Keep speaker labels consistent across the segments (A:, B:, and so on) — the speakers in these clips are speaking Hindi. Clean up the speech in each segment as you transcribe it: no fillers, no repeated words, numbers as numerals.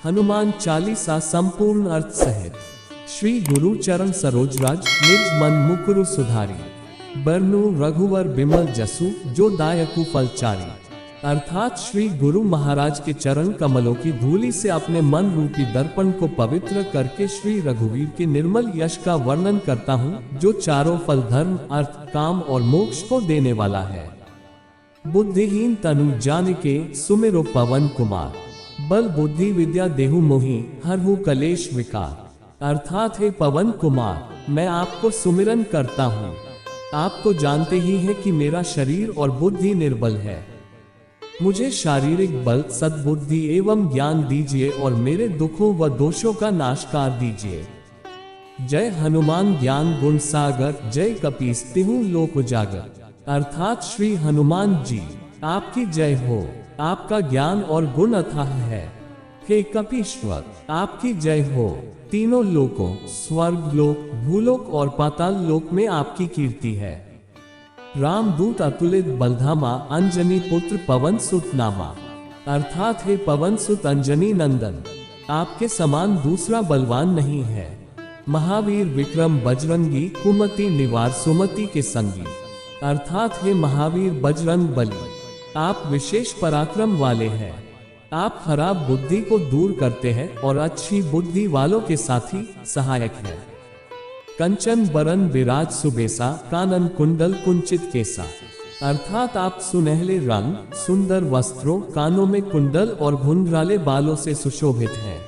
A: हनुमान चालीसा संपूर्ण अर्थ सहित। श्री गुरु चरण सरोजराज निज मन मुकुरु सुधारी। बरनु रघुवर बिमल जसु जो दायकु फलचारी। अर्थात श्री गुरु महाराज के चरण कमलों की धूलि से अपने मन रूपी दर्पण को पवित्र करके श्री रघुवीर के निर्मल यश का वर्णन करता हूँ, जो चारों फल धर्म अर्थ काम और मोक्ष को देने वाला है। बुद्धिहीन तनु जानिके सुमिरो पवन कुमार। बल बुद्धि विद्या देहु मोहि हरहु कलेश विकार। अर्थात हे पवन कुमार, मैं आपको सुमिरन करता हूँ। आप तो जानते ही हैं कि मेरा शरीर और बुद्धि निर्बल है। मुझे शारीरिक बल सद्बुद्धि एवं ज्ञान दीजिए और मेरे दुखों व दोषों का नाश कर दीजिए। जय हनुमान ज्ञान गुण सागर, जय कपीस तिहु लोक उजागर। अर्थात श्री हनुमान जी आपकी जय हो। आपका ज्ञान और गुण अथाह है। हे कपीश्वर आपकी जय हो। तीनों लोकों स्वर्ग लोक, भूलोक और पाताल लोक में आपकी कीर्ति है। रामदूत अतुलित बलधामा, अंजनी पुत्र पवन सुत नामा। अर्थात हे पवन सुत अंजनी नंदन, आपके समान दूसरा बलवान नहीं है। महावीर विक्रम बजरंगी, कुमति निवार सुमति के संगी। अर्थात हे महावीर बजरंग बली, आप विशेष पराक्रम वाले हैं। आप खराब बुद्धि को दूर करते हैं और अच्छी बुद्धि वालों के साथी सहायक हैं। कंचन बरन विराज सुबेसा, कानन कुंडल कुंचित केसा। अर्थात आप सुनहले रंग, सुंदर वस्त्रों, कानों में कुंडल और घुंघराले बालों से सुशोभित हैं।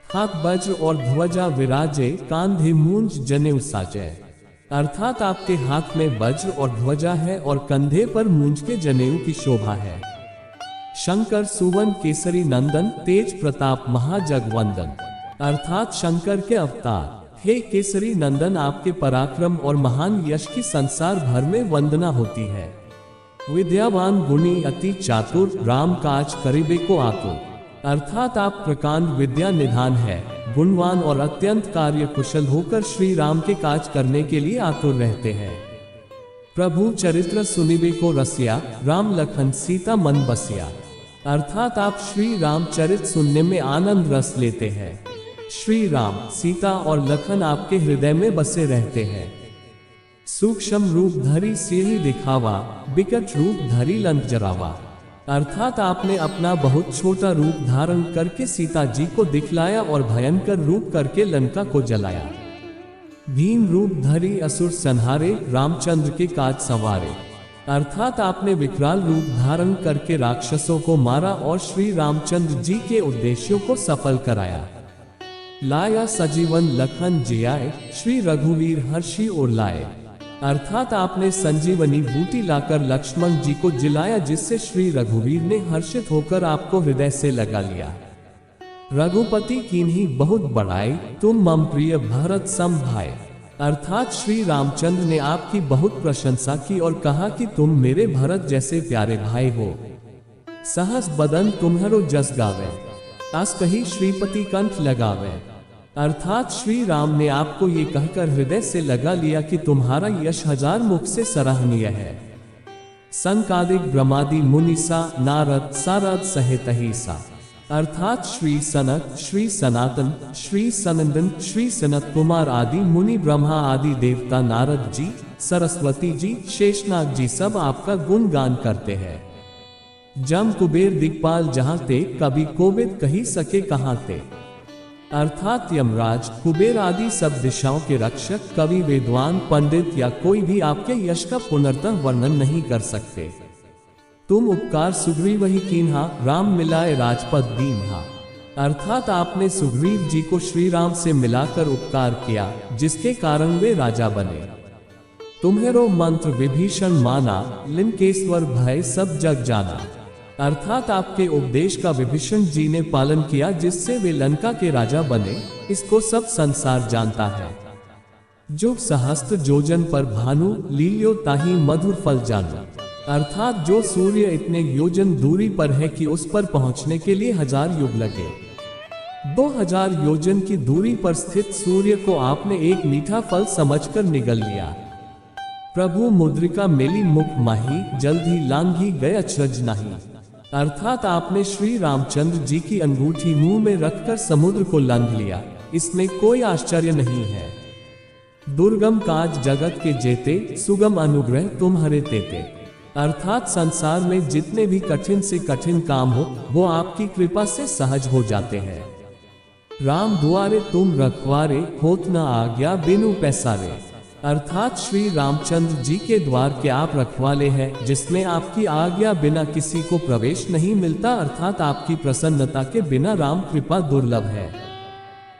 A: हाथ वज्र और ध्वजा विराजे, कांधे मूंज जनेऊ साजे। अर्थात आपके हाथ में वज्र और ध्वजा है और कंधे पर मूंज के जनेऊ की शोभा है। शंकर सुवन केसरी नंदन, तेज प्रताप महाजगवंदन। अर्थात शंकर के अवतार हे केसरी नंदन, आपके पराक्रम और महान यश की संसार भर में वंदना होती है। विद्यावान गुणी अति चातुर, राम काज करिबे को आतुर। अर्थात आप प्रकांड विद्या निधान है, गुणवान और अत्यंत कार्य कुशल होकर श्री राम के काज करने के लिए आतुर रहते हैं। प्रभु चरित्र सुनिबे को रसिया, राम लखन सीता मन बसिया। अर्थात आप श्री राम चरित सुनने में आनंद रस लेते हैं। श्री राम, सीता और लखन आपके हृदय में बसे रहते हैं। सूक्ष्म रूप धरी सियहि दिखावा, बिकट रूप धरी लंक जरावा। अर्थात आपने अपना बहुत छोटा रूप धारण करके सीता जी को दिखलाया और भयंकर रूप करके लंका को जलाया। भीम रूप धरी असुर संहारे, रामचंद्र के काज संवारे। अर्थात आपने विकराल रूप धारण करके राक्षसों को मारा और श्री रामचंद्र जी के उद्देश्यों को सफल कराया। लाया सजीवन लखन जियाए, श्री रघुवीर हर्षि और लाए। अर्थात आपने संजीवनी बूटी लाकर लक्ष्मण जी को जिलाया, जिससे श्री रघुवीर ने हर्षित होकर आपको हृदय से लगा लिया। रघुपति कीन्ही बहुत बड़ाई, तुम मम प्रिय भरत सम भाई। अर्थात श्री रामचंद्र ने आपकी बहुत प्रशंसा की और कहा कि तुम मेरे भरत जैसे प्यारे भाई हो। सहस बदन तुम्हारो जस गावे, अस कही श्रीपति कंठ लगावे। अर्थात श्री राम ने आपको ये कहकर हृदय से लगा लिया कि तुम्हारा यश हजार मुख से सराहनीय है। संकादिक ब्रह्मादि मुनिसा, नारद सारद सहित सा। अर्थात श्री सनक, श्री सनातन, श्री सनंदन, श्री सनत कुमार आदि मुनि, ब्रह्मा आदि देवता, नारद जी, सरस्वती जी, शेषनाग जी सब आपका गुणगान करते हैं। जम कुबेर दिक्पाल जहाँ ते, कभी कोविद कही सके कहाँ ते। अर्थात यमराज, कुबेर आदि सब दिशाओं के रक्षक, कवि, विद्वान, पंडित या कोई भी आपके यश का पुनर्तः वर्णन नहीं कर सकते। तुम उपकार सुग्रीव ही कीन्हा, राम मिलाए राजपद दीन्हा। अर्थात आपने सुग्रीव जी को श्री राम से मिलाकर उपकार किया, जिसके कारण वे राजा बने। तुम्हेरो मंत्र विभीषण माना, लिंकेश्वर भय सब जग जाना। अर्थात आपके उपदेश का विभीषण जी ने पालन किया, जिससे वे लंका के राजा बने। इसको सब संसार जानता है। जो सहस्त्र जोजन पर भानु, लील्यो ताही मधुर फल जानो। अर्थात जो सूर्य इतने योजन दूरी पर है कि उस पर पहुंचने के लिए 1000 युग लगे। 2000 योजन की दूरी पर स्थित सूर्य को आपने एक मीठा फल समझकर निगल लिया। प्रभु मुद्रिका मेली मुख माही, जल्द ही लांघी गए अचरज नहीं। अर्थात आपने श्री रामचंद्र जी की अंगूठी मुंह में रखकर समुद्र को लंघ लिया, इसमें कोई आश्चर्य नहीं है। दुर्गम काज जगत के जेते, सुगम अनुग्रह तुम्हारे तेते। अर्थात संसार में जितने भी कठिन से कठिन काम हो, वो आपकी कृपा से सहज हो जाते हैं। राम दुआरे तुम रखवारे, होत न आज्ञा बिनु पैसारे। अर्थात श्री रामचंद्र जी के द्वार के आप रखवाले हैं, जिसमें आपकी आज्ञा बिना किसी को प्रवेश नहीं मिलता। अर्थात आपकी प्रसन्नता के बिना राम कृपा दुर्लभ है।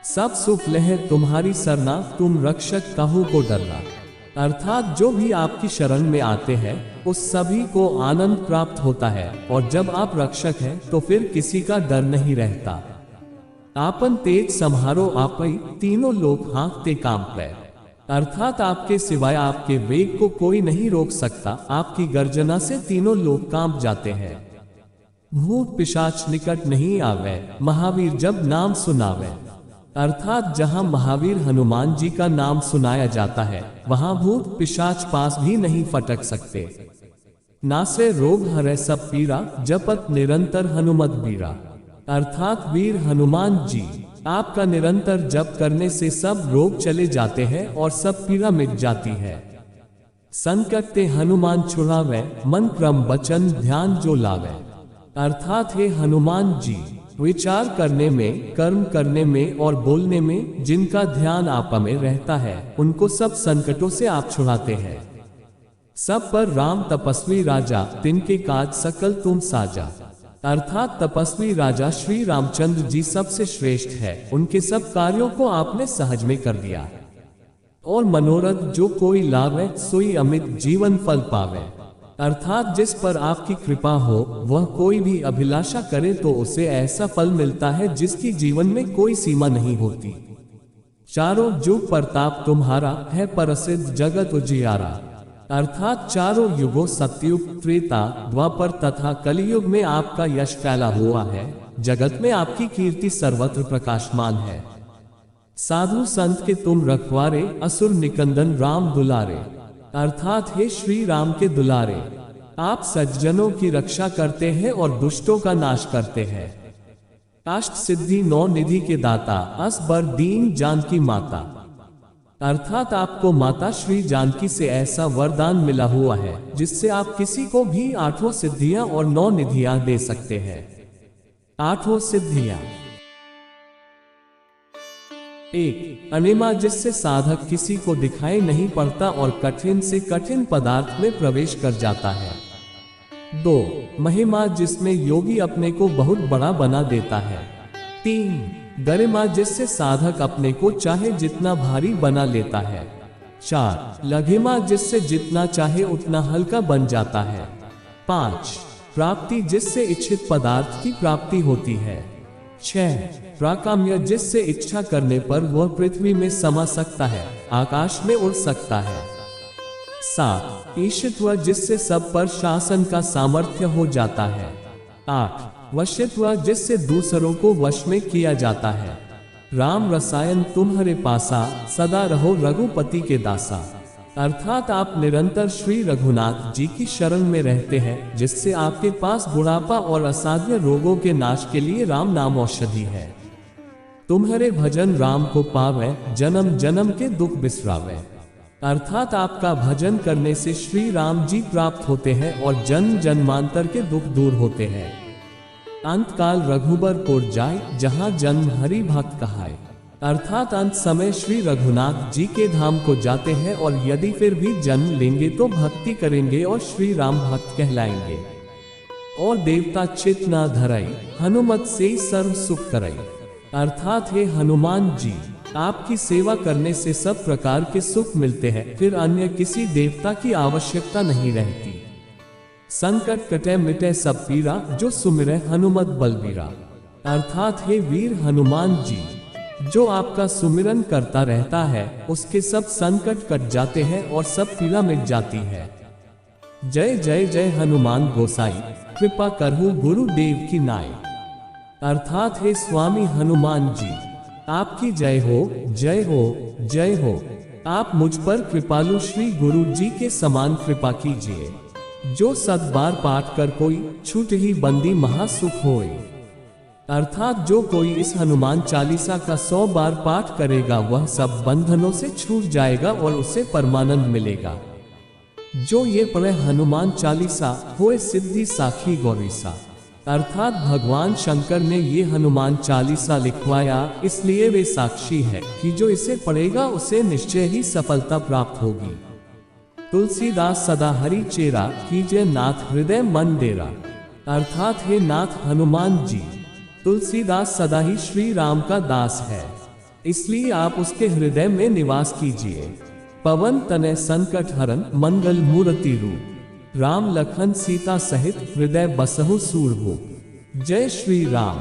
A: सब सुख लहे तुम्हारी सरना, तुम रक्षक काहू को डरना। अर्थात जो भी आपकी शरण में आते हैं, उस सभी को आनंद प्राप्त होता है, और जब आप रक्षक हैं तो फिर किसी का डर नहीं रहता। आपन तेज सम्हारो आपई, तीनों लोग हाँकते कांपे। अर्थात आपके सिवाय आपके वेग को कोई नहीं रोक सकता। आपकी गर्जना से तीनों लोग कांप जाते हैं। भूत पिशाच निकट नहीं आवे, महावीर जब नाम सुनावे। अर्थात जहां महावीर हनुमान जी का नाम सुनाया जाता है, वहां भूत पिशाच पास भी नहीं फटक सकते। नासे रोग हरै सब पीरा, जपत निरंतर हनुमत बीरा। अर्थात वीर हनुमान जी, आपका निरंतर जप करने से सब रोग चले जाते हैं और सब पीड़ा मिट जाती है। संकट ते हनुमान छुड़ावे, मन क्रम वचन ध्यान जो लावे। अर्थात हे हनुमान जी, विचार करने में, कर्म करने में और बोलने में जिनका ध्यान आप में रहता है, उनको सब संकटों से आप छुड़ाते हैं। सब पर राम तपस्वी राजा, तिनके काज सकल तुम साजा। अर्थात तपस्वी राजा श्री रामचंद्र जी सबसे श्रेष्ठ है। उनके सब कार्यों को आपने सहज में कर दिया। और मनोरथ जो कोई लावे, सोई अमित जीवन फल पावे। अर्थात जिस पर आपकी कृपा हो, वह कोई भी अभिलाषा करे तो उसे ऐसा फल मिलता है जिसकी जीवन में कोई सीमा नहीं होती। चारों जुग प्रताप तुम्हारा, है प्रसिद्ध जगत उजियारा। अर्थात चारों युगों सतयुग, त्रेता, द्वापर तथा कलियुग में आपका यश फैला हुआ है। जगत में आपकी कीर्ति सर्वत्र प्रकाशमान है। साधु संत के तुम रखवारे, असुर निकंदन राम दुलारे। अर्थात हे श्री राम के दुलारे, आप सज्जनों की रक्षा करते हैं और दुष्टों का नाश करते हैं। अष्ट सिद्धि नौ निधि के दाता, असबर दीन जानकी माता। अर्थात आपको माता श्री जानकी से ऐसा वरदान मिला हुआ है, जिससे आप किसी को भी आठों सिद्धियां और 9 निधियां दे सकते हैं। आठों सिद्धियां। 1. अनिमा, जिससे साधक किसी को दिखाई नहीं पड़ता और कठिन से कठिन पदार्थ में प्रवेश कर जाता है। 2. महिमा, जिसमें योगी अपने को बहुत बड़ा बना देता है। 3. गरिमा, जिससे साधक अपने को चाहे जितना भारी बना लेता है। 4. लघिमा, जिससे जितना चाहे उतना हल्का बन जाता है। 5. प्राप्ति, जिससे इच्छित पदार्थ की प्राप्ति होती है। 6. प्राकाम्य, जिससे इच्छा करने पर वह पृथ्वी में समा सकता है, आकाश में उड़ सकता है। 7. ईशित्व, जिससे सब पर शासन का सामर्थ्य हो जाता है। 8. वश्यत्व, जिससे दूसरों को वश में किया जाता है। राम रसायन तुम्हारे पासा, सदा रहो रघुपति के दासा। अर्थात आप निरंतर श्री रघुनाथ जी की शरण में रहते हैं, जिससे आपके पास बुढ़ापा और असाध्य रोगों के नाश के लिए राम नाम औषधि है। तुम्हारे भजन राम को पावे, जन्म जन्म के दुख बिसरावे। अर्थात आपका भजन करने से श्री राम जी प्राप्त होते हैं और जन्म जन्मांतर के दुख दूर होते हैं। अंत काल रघुबर पुर जाय, जहां जन्म हरि भक्त कहाय। अर्थात अंत समय श्री रघुनाथ जी के धाम को जाते हैं, और यदि फिर भी जन्म लेंगे तो भक्ति करेंगे और श्री राम भक्त कहलाएंगे। और देवता चित ना धरई, हनुमत से सर्व सुख करई। अर्थात हे हनुमान जी, आपकी सेवा करने से सब प्रकार के सुख मिलते हैं, फिर अन्य किसी देवता की आवश्यकता नहीं रहती। संकट कटे मिटे सब पीरा, जो सुमिरै हनुमत बलबीरा। अर्थात हे वीर हनुमान जी, जो आपका सुमिरन करता रहता है, उसके सब संकट कट जाते हैं और सब पीड़ा मिट जाती है। जय जय जय हनुमान गोसाई, कृपा करहु गुरुदेव की नाई। अर्थात हे स्वामी हनुमान जी, आपकी जय हो, जय हो, जय हो। आप मुझ पर कृपालु श्री गुरु जी के समान कृपा कीजिए। जो 7 बार पाठ कर कोई छूट ही बंदी महासुख होए। अर्थात जो कोई इस हनुमान चालीसा का 100 बार पाठ करेगा वह सब बंधनों से छूट जाएगा और उसे परमानंद मिलेगा। जो ये पढ़े हनुमान चालीसा होए सिद्धि साखी गौरीसा। अर्थात भगवान शंकर ने ये हनुमान चालीसा लिखवाया, इसलिए वे साक्षी है कि जो इसे पढ़ेगा उसे निश्चय ही सफलता प्राप्त होगी। तुलसीदास सदा हरि चेरा कीजिए नाथ हृदय मन डेरा। अर्थात हे नाथ हनुमान जी, तुलसीदास सदा ही श्री राम का दास है, इसलिए आप उसके हृदय में निवास कीजिए। पवन तनय संकट हरन मंगल मूर्ति रूप। राम लखन सीता सहित हृदय बसहु सूरभूप। जय श्री राम।